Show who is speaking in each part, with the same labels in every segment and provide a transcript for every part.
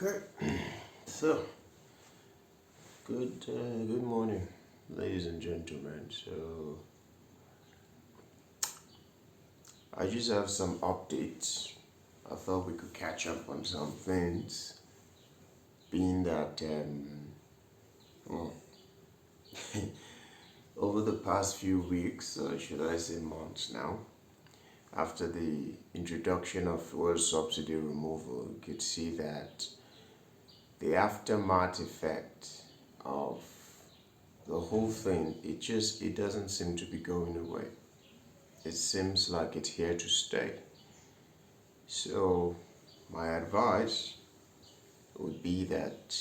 Speaker 1: Okay, so good morning, ladies and gentlemen. So I just have some updates. I thought we could catch up on some things, being that well, over the past few weeks, or should I say months now, after the introduction of fuel subsidy removal, you could see that the aftermath effect of the whole thing, it doesn't seem to be going away. It seems like it's here to stay. So my advice would be that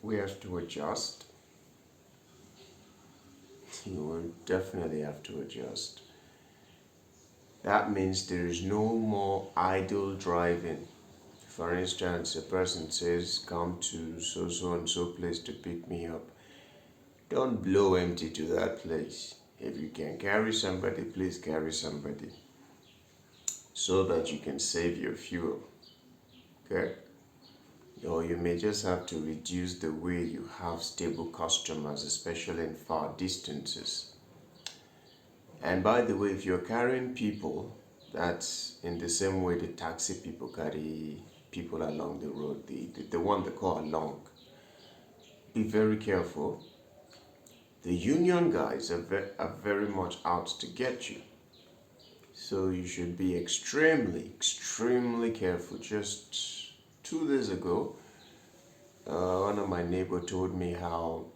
Speaker 1: we have to adjust. You will definitely have to adjust. That means there is no more idle driving. For instance, a person says, come to so and so place to pick me up. Don't blow empty to that place. If you can carry somebody, please carry somebody, so that you can save your fuel. Okay? Or you may just have to reduce the way you have stable customers, especially in far distances. And by the way, if you're carrying people, that's in the same way the taxi people carry people along the road, the one they call along. Be very careful. The union guys are very much out to get you. So you should be extremely careful. Just 2 days ago, one of my neighbors told me how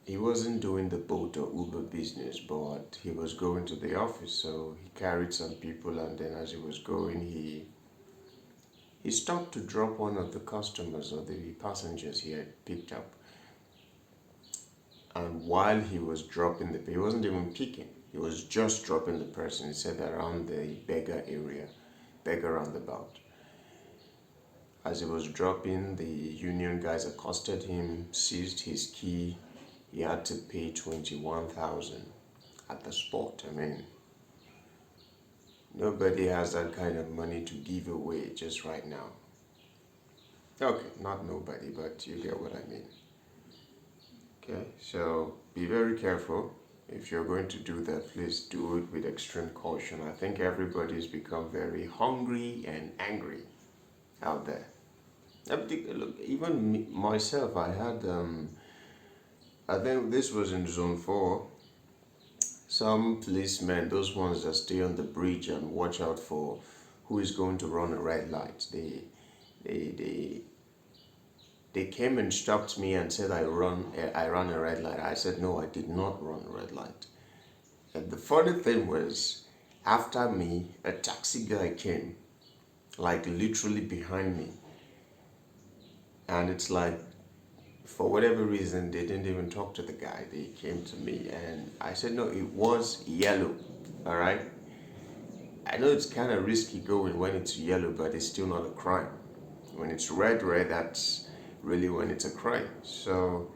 Speaker 1: he wasn't doing the Bolt or Uber business, but he was going to the office. So he carried some people, and then as he was going, he stopped to drop one of the customers or the passengers he had picked up. And while he was dropping he wasn't even picking, he was just dropping the person. He said around the beggar area, beggar roundabout. As he was dropping, the union guys accosted him, seized his key. He had to pay 21,000 at the spot. I mean, nobody has that kind of money to give away just right now. Okay, not nobody, but you get what I mean. Okay, so be very careful. If you're going to do that, please do it with extreme caution. I think everybody's become very hungry and angry out there. Look, even myself, I had, I think this was in Zone 4. Some policemen, those ones that stay on the bridge and watch out for who is going to run a red light, they came and stopped me and said I ran a red light. I said no, I did not run a red light. And the funny thing was, after me, a taxi guy came, like literally behind me. And it's like, for whatever reason, they didn't even talk to the guy. They came to me and I said, no, it was yellow, all right? I know it's kind of risky going when it's yellow, but it's still not a crime. When it's red, that's really when it's a crime. So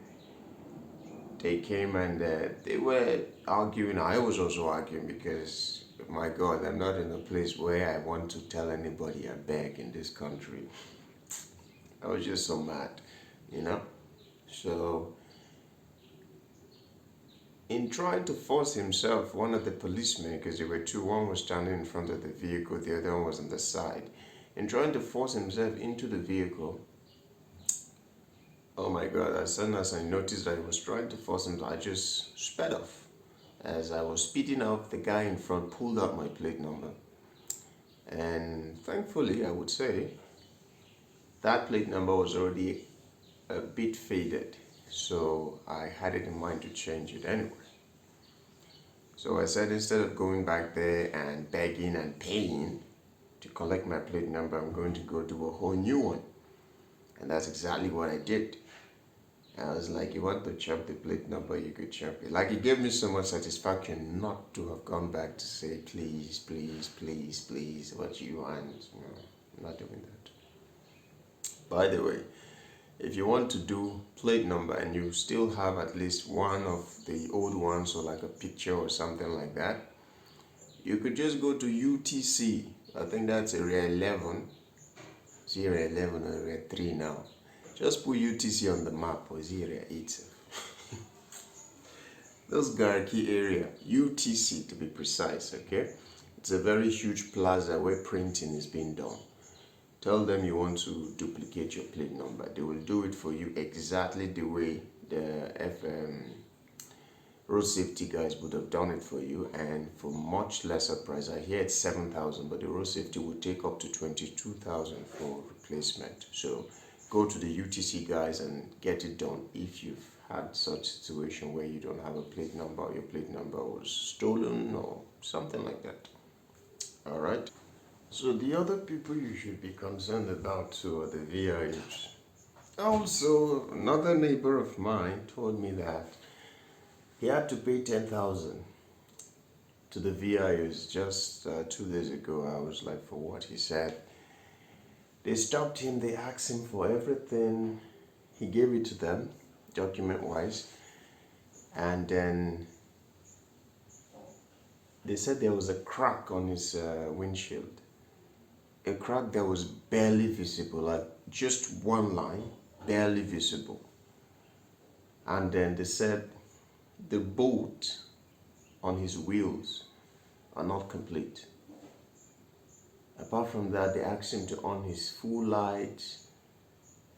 Speaker 1: they came and they were arguing. I was also arguing because, my God, I'm not in a place where I want to tell anybody I beg in this country. I was just so mad, you know? So, in trying to force himself, one of the policemen, because there were two, one was standing in front of the vehicle, the other one was on the side. In trying to force himself into the vehicle, oh my God, as soon as I noticed that he was trying to force him, I just sped off. As I was speeding up, the guy in front pulled out my plate number. And thankfully, I would say, that plate number was already a bit faded. So I had it in mind to change it anyway. So I said, instead of going back there and begging and paying to collect my plate number, I'm going to go do a whole new one. And that's exactly what I did. I was like, you want to chop the plate number, you could chop it. Like, it gave me so much satisfaction not to have gone back to say, please, what you want. No, I'm not doing that. By the way, if you want to do plate number and you still have at least one of the old ones, or like a picture or something like that, you could just go to UTC, I think that's area 11. Is it area 11 or area 3 now? Just put UTC on the map, or is it area 8? This Garki area, UTC to be precise, okay? It's a very huge plaza where printing is being done. Tell them you want to duplicate your plate number. They will do it for you exactly the way the road safety guys would have done it for you, and for much lesser price. I hear it's 7,000, but the road safety will take up to 22,000 for replacement. So go to the UTC guys and get it done if you've had such situation where you don't have a plate number, or your plate number was stolen or something like that. All right. So the other people you should be concerned about too are the VIOs. Also, another neighbor of mine told me that he had to pay 10,000 to the VIOs just 2 days ago. I was like, for what? He said they stopped him, they asked him for everything. He gave it to them, document-wise, and then they said there was a crack on his windshield. A crack that was barely visible, like just one line, barely visible. And then they said the bolt on his wheels are not complete. Apart from that, they asked him to on his full light,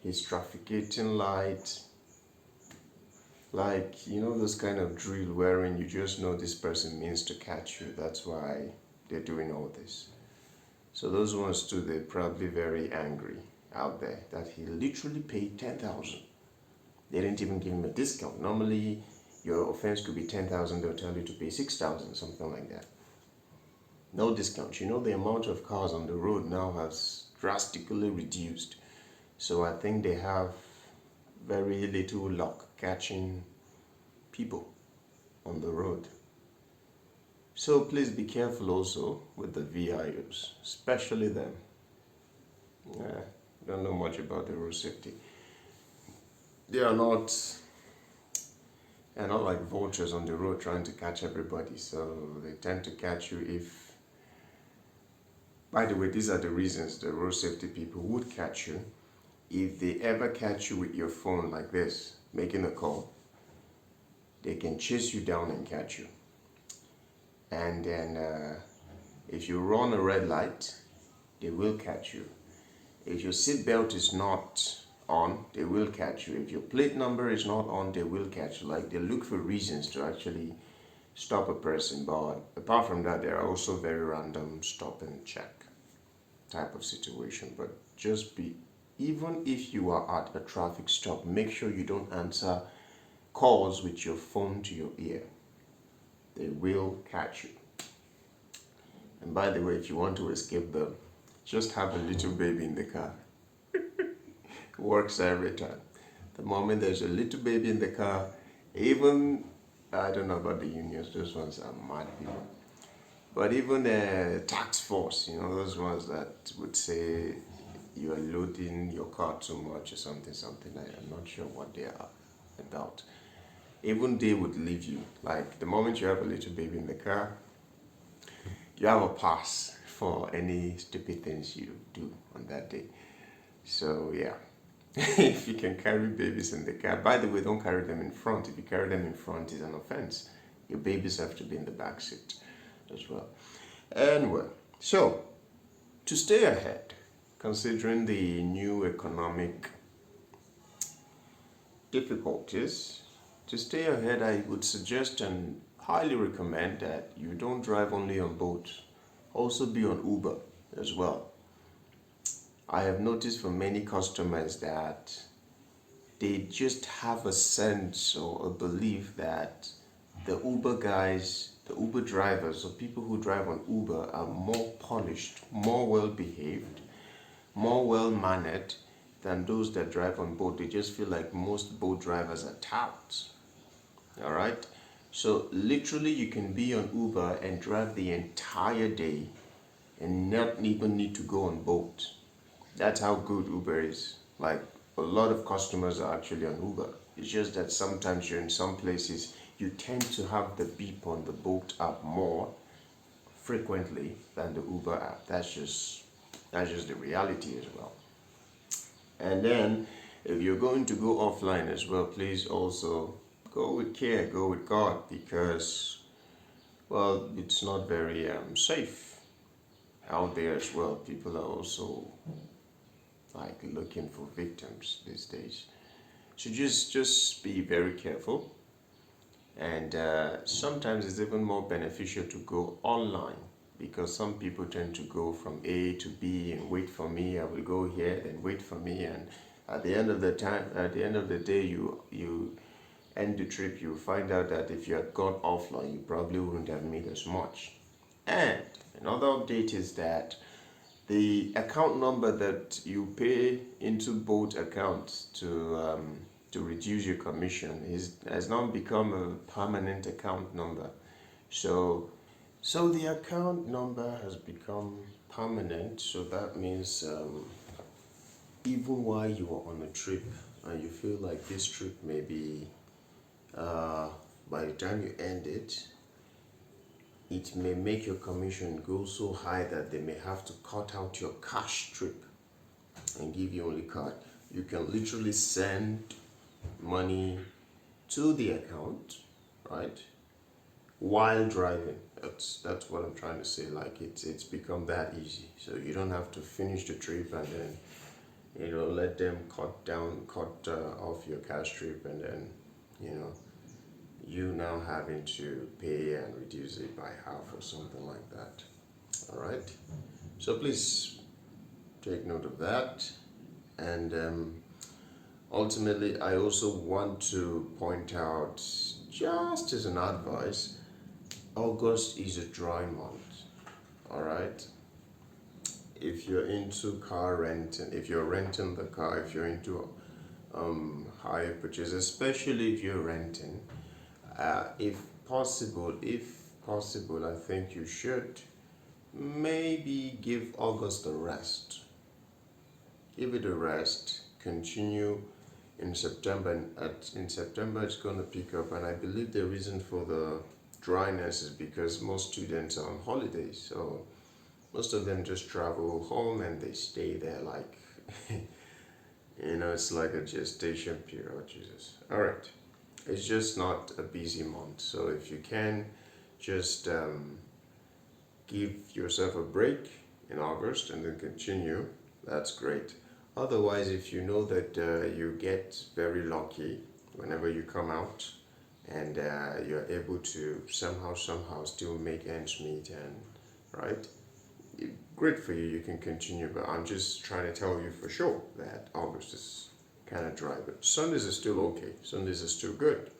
Speaker 1: his trafficating light, like, you know, those kind of drill wherein you just know this person means to catch you. That's why they're doing all this. So those ones too, they're probably very angry out there that he literally paid 10,000. They didn't even give him a discount. Normally, your offense could be 10,000, they'll tell you to pay 6,000, something like that. No discount. You know, the amount of cars on the road now has drastically reduced. So I think they have very little luck catching people on the road. So please be careful also with the VIOs, especially them. Don't know much about the road safety. They are not like vultures on the road trying to catch everybody. So they tend to catch you if, by the way, these are the reasons the road safety people would catch you. If they ever catch you with your phone like this, making a call, they can chase you down and catch you. And then if you run a red light, they will catch you. If your seatbelt is not on, they will catch you. If your plate number is not on, they will catch you. Like, they look for reasons to actually stop a person. But apart from that, there are also very random stop and check type of situation. But just be, even if you are at a traffic stop, make sure you don't answer calls with your phone to your ear. They will catch you. And by the way, if you want to escape them, just have a little baby in the car. Works every time. The moment there's a little baby in the car, even, I don't know about the unions, those ones are mad people. But even the tax force, you know, those ones that would say you are loading your car too much or something. I'm not sure what they are about. Even they would leave you. Like, the moment you have a little baby in the car, you have a pass for any stupid things you do on that day. So yeah, if you can carry babies in the car, by the way, don't carry them in front. If you carry them in front, it's an offense. Your babies have to be in the back seat as well. Anyway, so to stay ahead, considering the new economic difficulties, to stay ahead, I would suggest and highly recommend that you don't drive only on Bolt, also be on Uber as well. I have noticed for many customers that they just have a sense or a belief that the Uber guys, the Uber drivers, or people who drive on Uber are more polished, more well-behaved, more well-mannered than those that drive on Bolt. They just feel like most Bolt drivers are touts. All right? So literally you can be on Uber and drive the entire day and not even need to go on Bolt. That's how good Uber is. Like, a lot of customers are actually on Uber. It's just that sometimes you're in some places, you tend to have the beep on the Bolt app more frequently than the Uber app. That's just the reality as well. And then if you're going to go offline as well, please also go with care, go with God, because well, it's not very safe out there as well. People are also like looking for victims these days. So just be very careful. And sometimes it's even more beneficial to go online, because some people tend to go from A to B and wait for me. I will go here, then wait for me, and at the end of the day, you end the trip. You find out that if you had gone offline, you probably wouldn't have made as much. And another update is that the account number that you pay into both accounts to reduce your commission has now become a permanent account number. So the account number has become permanent. So that means even while you are on a trip and you feel like this trip may be by the time you end it, it may make your commission go so high that they may have to cut out your cash trip and give you only card. You can literally send money to the account, right, while driving. That's what I'm trying to say. Like it's become that easy. So you don't have to finish the trip and then let them cut off your cash trip, and then you now having to pay and reduce it by half or something like that. All right. So please take note of that. And ultimately, I also want to point out, just as an advice, August is a dry month. All right. If you're into car renting, if you're renting the car, if you're into hire purchase, especially if you're renting, if possible, I think you should maybe give August a rest. Give it a rest. Continue in September. In September, it's going to pick up, and I believe the reason for the dryness is because most students are on holidays. So most of them just travel home and they stay there like, it's like a gestation period. Jesus. All right. It's just not a busy month. So if you can, just give yourself a break in August and then continue. That's great. Otherwise, if you know that you get very lucky whenever you come out and you're able to somehow still make ends meet, and right, great for you, you can continue. But I'm just trying to tell you for sure that August is kind of dry, but Sundays are still okay. Sundays are still good.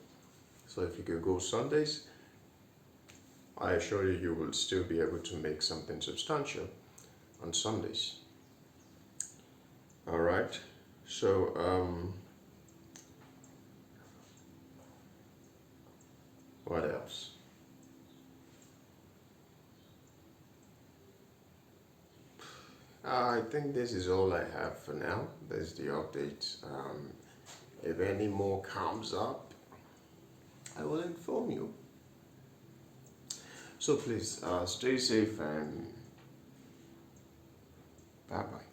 Speaker 1: So if you can go Sundays, I assure you, you will still be able to make something substantial on Sundays. All right. So what else? I think this is all I have for now. There's the update. If any more comes up, I will inform you. So please stay safe and bye bye.